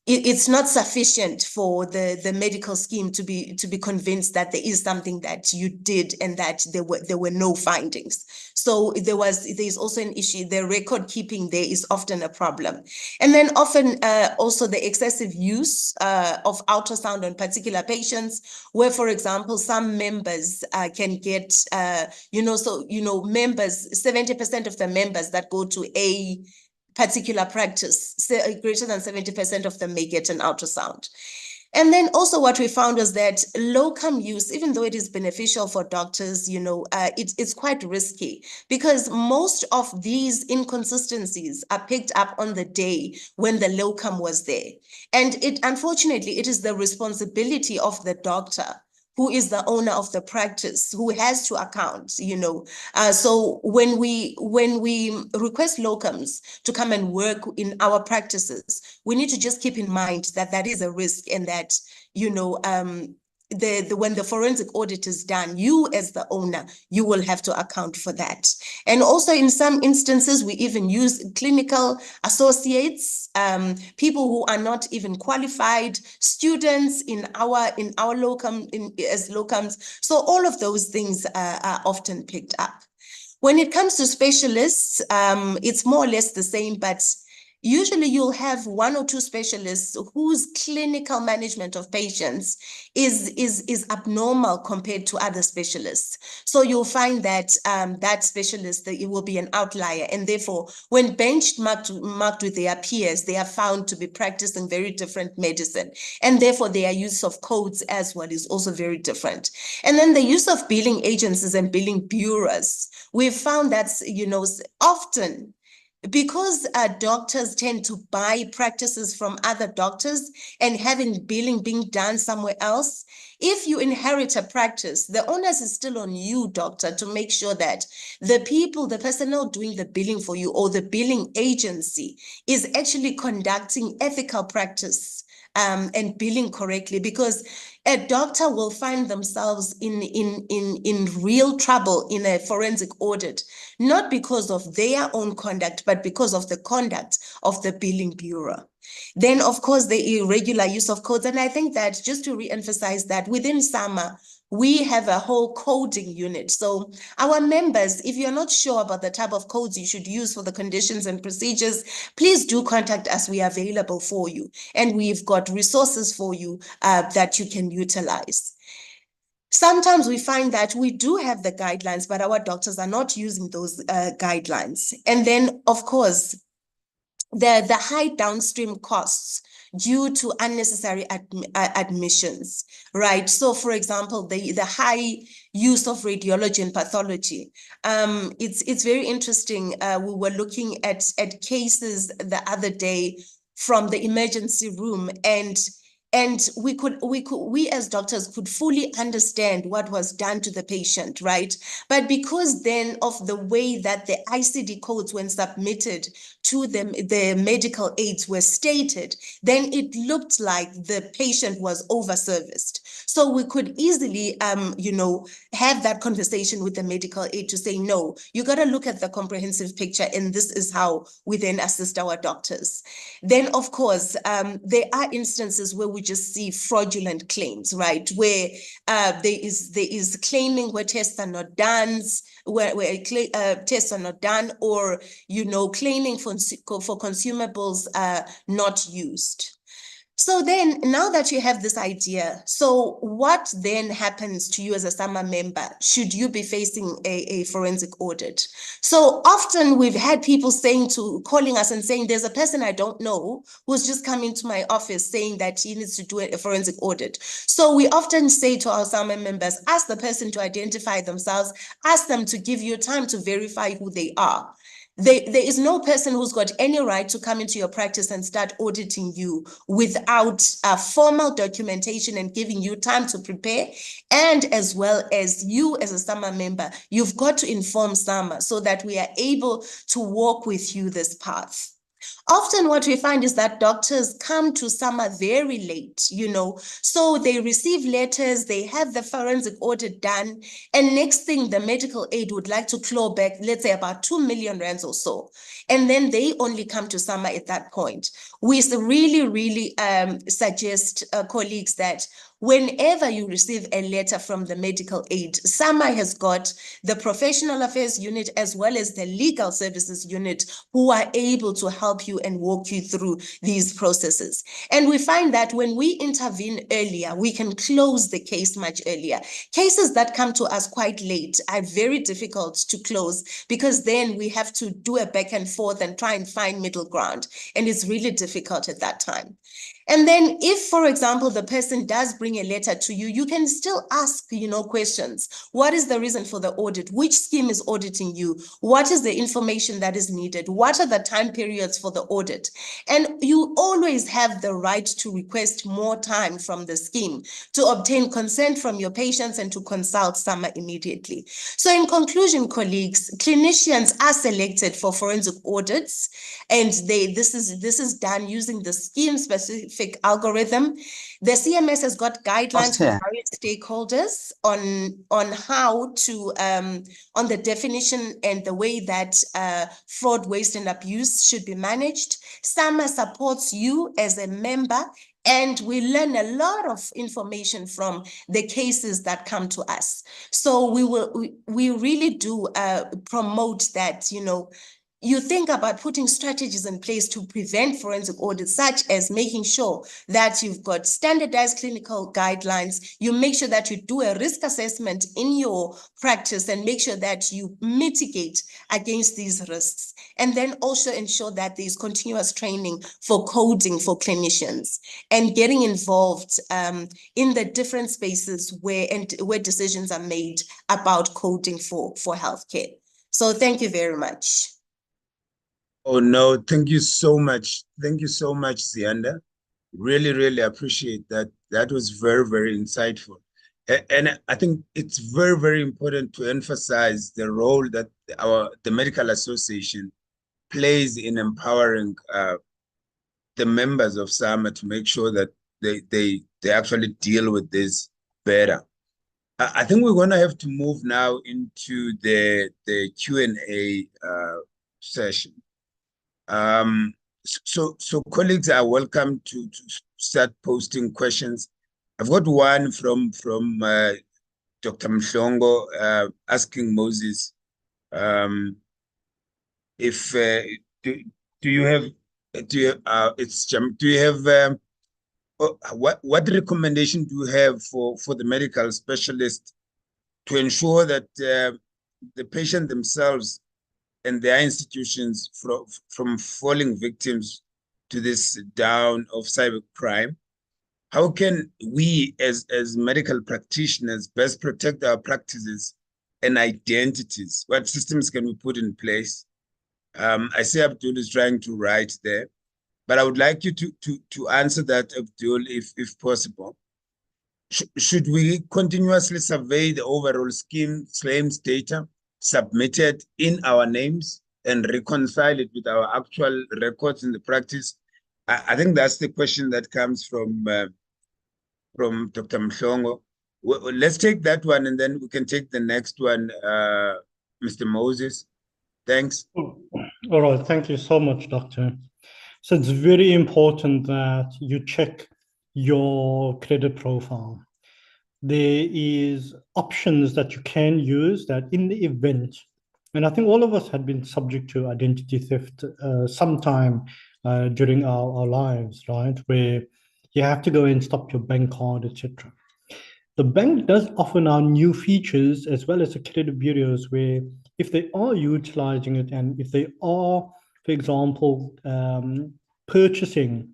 Speaker 4: it's not sufficient for the medical scheme to be convinced that there is something that you did and that there were no findings. So there's also an issue. The record keeping there is often a problem. And then often also the excessive use of ultrasound on particular patients, where, for example, some members can get, members, 70% of the members that go to a particular practice, greater than 70% of them may get an ultrasound. And then also what we found was that locum use, even though it is beneficial for doctors, it's quite risky because most of these inconsistencies are picked up on the day when the locum was there. And unfortunately, it is the responsibility of the doctor, who is the owner of the practice, who has to account, So when we request locums to come and work in our practices, we need to just keep in mind that that is a risk, and that, when the forensic audit is done, you as the owner, you will have to account for that. And also in some instances, we even use clinical associates, people who are not even qualified, students in our locum, as locums. So all of those things are often picked up. When it comes to specialists, it's more or less the same, but usually you'll have one or two specialists whose clinical management of patients is abnormal compared to other specialists. So you'll find that that specialist, it will be an outlier, and therefore when benchmarked with their peers, they are found to be practicing very different medicine, and therefore their use of codes as well is also very different. And then the use of billing agencies and billing bureaus, we've found that, often, because doctors tend to buy practices from other doctors and having billing being done somewhere else, if you inherit a practice, the onus is still on you, doctor, to make sure that the personnel doing the billing for you, or the billing agency, is actually conducting ethical practice and billing correctly, because a doctor will find themselves in real trouble in a forensic audit, not because of their own conduct, but because of the conduct of the billing bureau. Then, of course, the irregular use of codes. And I think that, just to re-emphasize that, within SAMA, we have a whole coding unit. So our members, if you're not sure about the type of codes you should use for the conditions and procedures, please do contact us. We are available for you. And we've got resources for you that you can utilize. Sometimes we find that we do have the guidelines, but our doctors are not using those guidelines. And then, of course, the high downstream costs due to unnecessary admissions, right? So, for example, the high use of radiology and pathology. It's very interesting. We were looking at cases the other day from the emergency room, and we as doctors could fully understand what was done to the patient, right? But because then of the way that the ICD codes, when submitted to the medical aids, were stated, then it looked like the patient was overserviced. So we could easily, have that conversation with the medical aid to say, no, you got to look at the comprehensive picture, and this is how we then assist our doctors. Then, of course, there are instances where we just see fraudulent claims, right? Where there is claiming where tests are not done, tests are not done, or claiming for consumables not used. So then, now that you have this idea, so what then happens to you as a SAMA member should you be facing a forensic audit? So often we've had people calling us and saying, there's a person I don't know who's just come into my office saying that he needs to do a forensic audit. So we often say to our SAMA members, ask the person to identify themselves, ask them to give you time to verify who they are. There is no person who's got any right to come into your practice and start auditing you without formal documentation and giving you time to prepare. And as well as you as a SAMA member, you've got to inform SAMA so that we are able to walk with you this path. Often what we find is that doctors come to SAMA very late, so they receive letters, they have the forensic audit done, and next thing the medical aid would like to claw back, let's say about 2 million rands or so. And then they only come to SAMA at that point. We really, really suggest colleagues that whenever you receive a letter from the medical aid, SAMA has got the professional affairs unit as well as the legal services unit who are able to help you and walk you through these processes. And we find that when we intervene earlier, we can close the case much earlier. Cases that come to us quite late are very difficult to close, because then we have to do a back and forth and try and find middle ground. And it's really difficult at that time. And then if, for example, the person does bring a letter to you, you can still ask, questions. What is the reason for the audit? Which scheme is auditing you? What is the information that is needed? What are the time periods for the audit? And you always have the right to request more time from the scheme, to obtain consent from your patients, and to consult SAMA immediately. So in conclusion, colleagues, clinicians are selected for forensic audits, and this is done using the scheme-specific algorithm. The CMS has got guidelines for various stakeholders on how to on the definition and the way that fraud, waste, and abuse should be managed. SAMA supports you as a member, and we learn a lot of information from the cases that come to us. So we really do promote that, you think about putting strategies in place to prevent forensic audits, such as making sure that you've got standardized clinical guidelines, you make sure that you do a risk assessment in your practice and make sure that you mitigate against these risks. And then also ensure that there's continuous training for coding for clinicians and getting involved in the different spaces where decisions are made about coding for healthcare. So thank you very much.
Speaker 2: Oh, no, thank you so much. Thank you so much, Zianda. Really, really appreciate that. That was very, very insightful. And I think it's very, very important to emphasize the role that the Medical Association plays in empowering the members of SAMA to make sure that they actually deal with this better. I think we're going to have to move now into the Q&A session. So colleagues are welcome to start posting questions. I've got one from Dr. Mhlongo asking Moses if do you have what recommendation do you have for the medical specialist to ensure that the patient themselves and their institutions from falling victims to this down of cybercrime? How can we as medical practitioners best protect our practices and identities? What systems can we put in place? I see Abdul is trying to write there, but I would like you to answer that, Abdul, if possible. Should we continuously survey the overall scheme claims data submitted in our names and reconcile it with our actual records in the practice? I think that's the question that comes from Dr. Mhlongo. Let's take that one, and then we can take the next one, Mr. Moses. Thanks.
Speaker 3: All right, thank you so much, Doctor. So it's very important that you check your credit profile. There is options that you can use that in the event, and I think all of us had been subject to identity theft sometime during our lives, right? Where you have to go and stop your bank card, etc. The bank does offer now new features as well as the credit bureaus where if they are utilizing it and if they are, for example, purchasing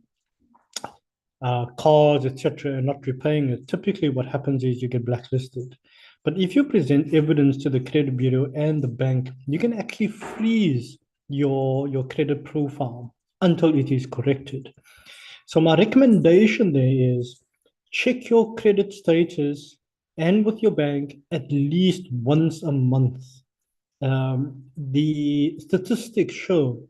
Speaker 3: cars, etc., and not repaying it, typically what happens is you get blacklisted. But if you present evidence to the credit bureau and the bank, you can actually freeze your credit profile until it is corrected. So my recommendation there is check your credit status and with your bank at least once a month. The statistics show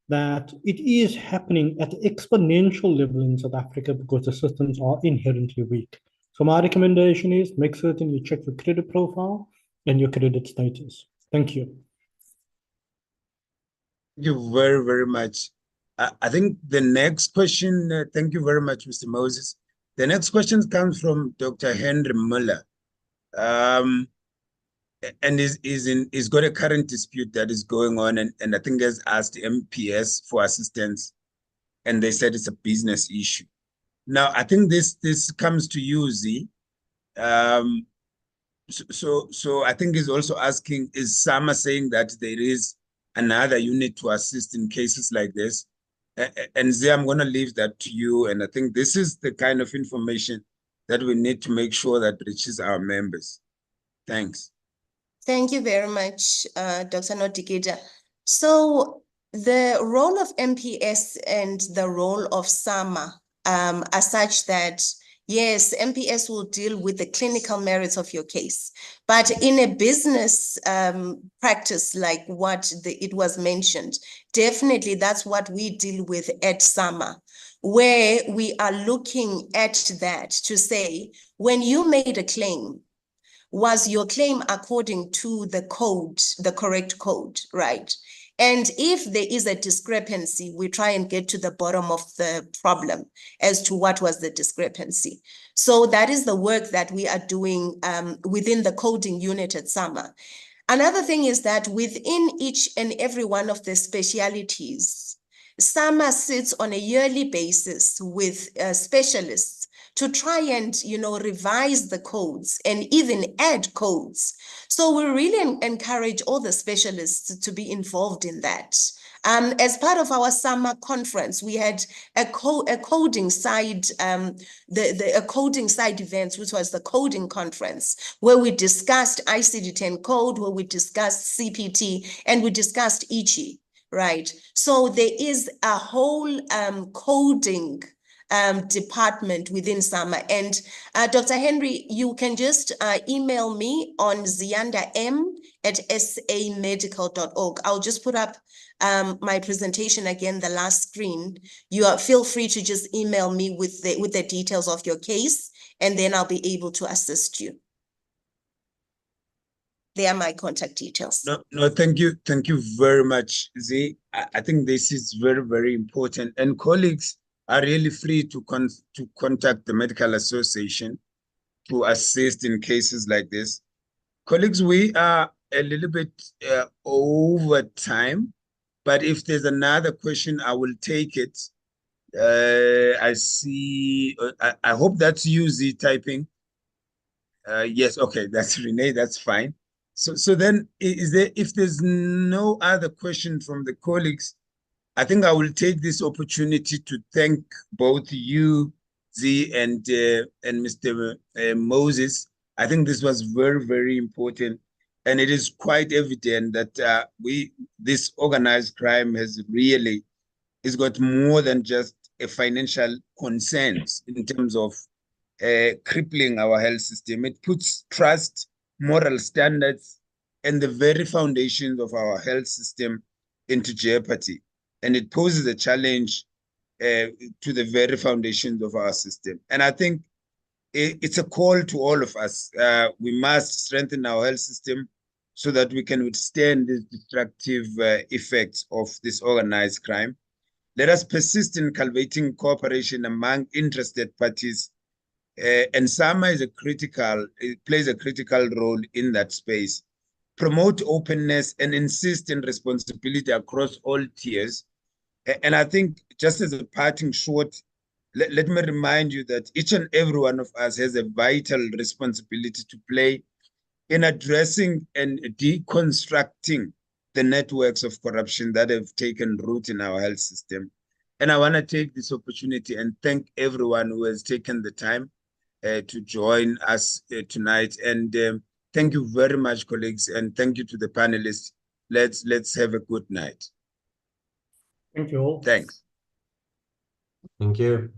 Speaker 3: that it is happening at an exponential level in South Africa because the systems are inherently weak. So my recommendation is make certain you check your credit profile and your credit status. Thank you.
Speaker 2: Thank you very, very much. I think the next question, thank you very much, Mr. Moses. The next question comes from Dr. Henry Muller. And he's got a current dispute that is going on, and I think has asked MPS for assistance, and they said it's a business issue. Now, I think this comes to you, Z. So I think he's also asking, is SAMA saying that there is another unit to assist in cases like this? And Zia, I'm going to leave that to you. And I think this is the kind of information that we need to make sure that reaches our members. Thanks.
Speaker 4: Thank you very much, Dr. Notikeda. So the role of MPS and the role of SAMA are such that, yes, MPS will deal with the clinical merits of your case, but in a business practice like what it was mentioned, definitely that's what we deal with at SAMA, where we are looking at that to say, when you made a claim, was your claim according to the code, the correct code, right? And if there is a discrepancy, we try and get to the bottom of the problem as to what was the discrepancy. So that is the work that we are doing within the coding unit at SAMA. Another thing is that within each and every one of the specialities, SAMA sits on a yearly basis with specialists to try and, revise the codes and even add codes. So we really encourage all the specialists to be involved in that. As part of our summer conference, we had a coding side, a coding side events, which was the coding conference, where we discussed ICD-10 code, where we discussed CPT, and we discussed ICHI, right? So there is a whole coding department within SAMA. And Dr. Henry, you can just email me on zianda.m@samedical.org. I'll just put up my presentation again, the last screen. Feel free to just email me with the details of your case, and then I'll be able to assist you. They are my contact details.
Speaker 2: No, thank you. Thank you very much, Z. I think this is very, very important. And colleagues are really free to contact the Medical Association to assist in cases like this. Colleagues, we are a little bit over time, but if there's another question, I will take it. I see, I hope that's you, Z, typing. Yes, okay, that's Renee, that's fine. So then, if there's no other question from the colleagues, I think I will take this opportunity to thank both you, Z, and Mr. Moses. I think this was very, very important. And it is quite evident that this organized crime has got more than just a financial concerns in terms of crippling our health system. It puts trust, moral standards, and the very foundations of our health system into jeopardy. And it poses a challenge to the very foundations of our system. And I think it's a call to all of us. We must strengthen our health system so that we can withstand the destructive effects of this organized crime. Let us persist in cultivating cooperation among interested parties. And SAMA plays a critical role in that space. Promote openness and insist in responsibility across all tiers. And I think, just as a parting shot, let me remind you that each and every one of us has a vital responsibility to play in addressing and deconstructing the networks of corruption that have taken root in our health system. And I want to take this opportunity and thank everyone who has taken the time to join us tonight. And thank you very much, colleagues, and thank you to the panelists. Let's have a good night.
Speaker 3: Thank you all.
Speaker 2: Thanks.
Speaker 1: Thank you.